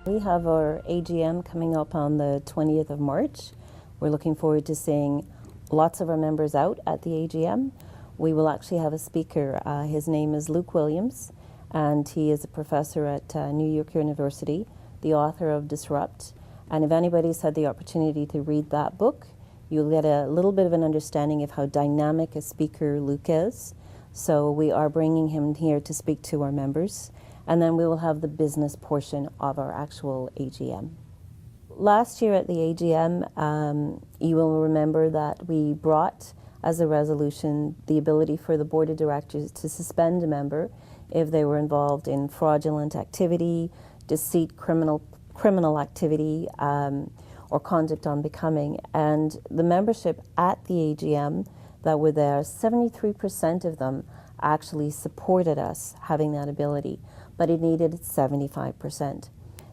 We have our AGM coming up on the 20th of March. We're looking forward to seeing lots of our members out at the AGM. We will actually have a speaker. His name is Luke Williams, and he is a professor at New York University, the author of Disrupt. And if anybody's had the opportunity to read that book, you'll get a little bit of an understanding of how dynamic a speaker Luke is. So we are bringing him here to speak to our members. And then we will have the business portion of our actual AGM. Last year at the AGM, you will remember that we brought as a resolution the ability for the board of directors to suspend a member if they were involved in fraudulent activity, deceit, criminal activity, or conduct unbecoming. And the membership at the AGM that were there, 73% of them actually supported us having that ability, but it needed 75%.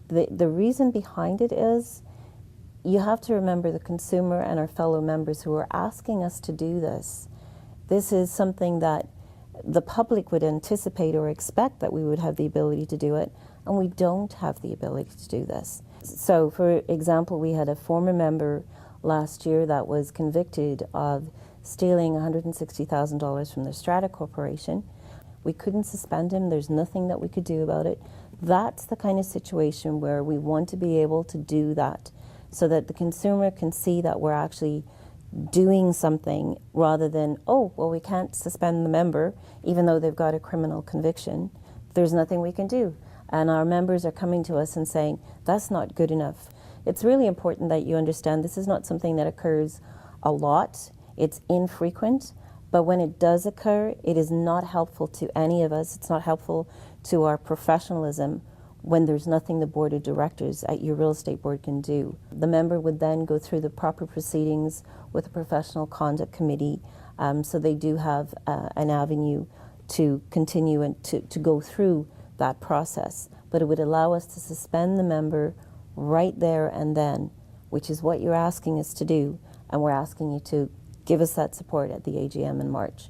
The reason behind it is you have to remember the consumer and our fellow members who are asking us to do this. This is something that the public would anticipate or expect that we would have the ability to do it, and we don't have the ability to do this. So, for example, we had a former member last year that was convicted of stealing $160,000 from the Strata Corporation. We couldn't suspend him. There's nothing that we could do about it. That's the kind of situation where we want to be able to do that so that the consumer can see that we're actually doing something rather than, oh, well, we can't suspend the member even though they've got a criminal conviction. There's nothing we can do. And our members are coming to us and saying, that's not good enough. It's really important that you understand this is not something that occurs a lot. It's infrequent, but when it does occur, it is not helpful to any of us. It's not helpful to our professionalism when there's nothing the board of directors at your real estate board can do. The member would then go through the proper proceedings with a professional conduct committee, so they do have an avenue to continue and to go through that process. But it would allow us to suspend the member right there and then, which is what you're asking us to do, and we're asking you to give us that support at the AGM in March.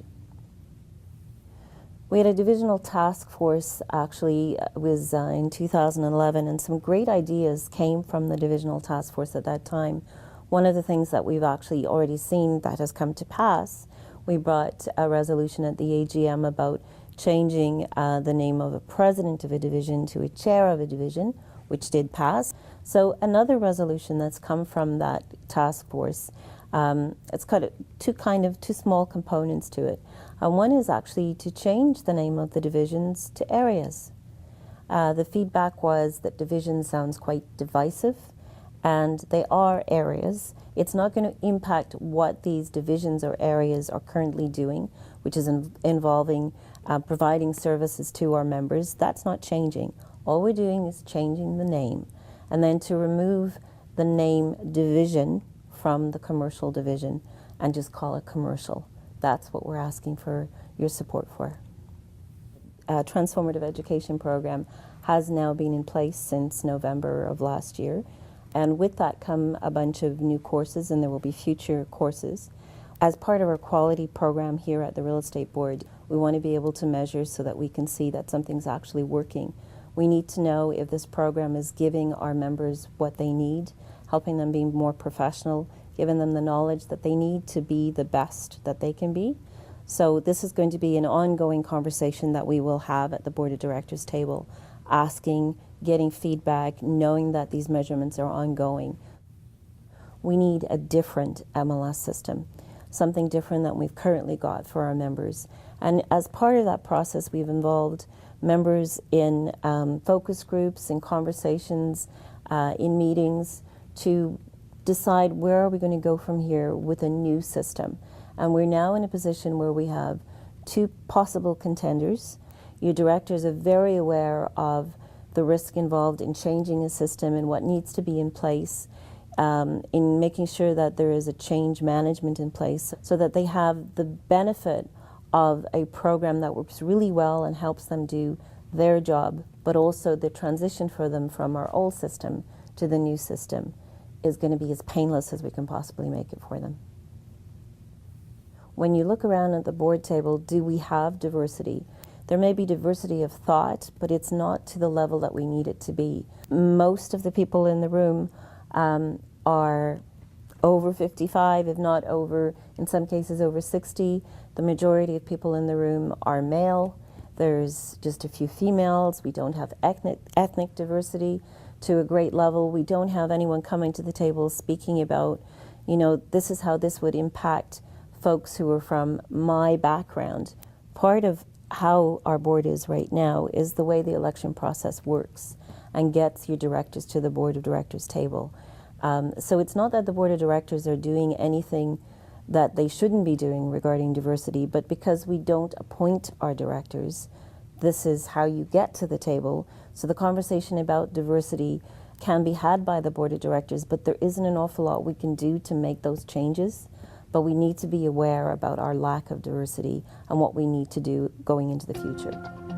We had a divisional task force, actually, was in 2011, and some great ideas came from the divisional task force at that time. One of the things that we've actually already seen that has come to pass, we brought a resolution at the AGM about changing the name of a president of a division to a chair of a division, which did pass. So another resolution that's come from that task force, it's got two small components to it. One is actually to change the name of the divisions to areas. The feedback was that division sounds quite divisive, and they are areas. It's not going to impact what these divisions or areas are currently doing, which is involving providing services to our members. That's not changing. All we're doing is changing the name. And then to remove the name division from the commercial division and just call it commercial. That's what we're asking for your support for. A transformative education program has now been in place since November of last year. And with that come a bunch of new courses, and there will be future courses. As part of our quality program here at the Real Estate Board, we want to be able to measure so that we can see that something's actually working. We need to know if this program is giving our members what they need, helping them be more professional, giving them the knowledge that they need to be the best that they can be. So this is going to be an ongoing conversation that we will have at the Board of Directors table, asking, getting feedback, knowing that these measurements are ongoing. We need a different MLS system, something different than we've currently got for our members. And as part of that process, we've involved members in focus groups, in conversations, in meetings to decide where are we going to go from here with a new system. And we're now in a position where we have two possible contenders. Your directors are very aware of the risk involved in changing a system and what needs to be in place, in making sure that there is a change management in place so that they have the benefit of a program that works really well and helps them do their job, but also the transition for them from our old system to the new system is going to be as painless as we can possibly make it for them. When you look around at the board table, do we have diversity? There may be diversity of thought, but it's not to the level that we need it to be. Most of the people in the room are over 55, if not over, in some cases over 60. The majority of people in the room are male. There's just a few females. We don't have ethnic diversity to a great level. We don't have anyone coming to the table speaking about, you know, this is how this would impact folks who are from my background. Part of how our board is right now is the way the election process works and gets your directors to the board of directors table. So it's not that the board of directors are doing anything that they shouldn't be doing regarding diversity, but because we don't appoint our directors, this is how you get to the table. So the conversation about diversity can be had by the board of directors, but there isn't an awful lot we can do to make those changes. But we need to be aware about our lack of diversity and what we need to do going into the future.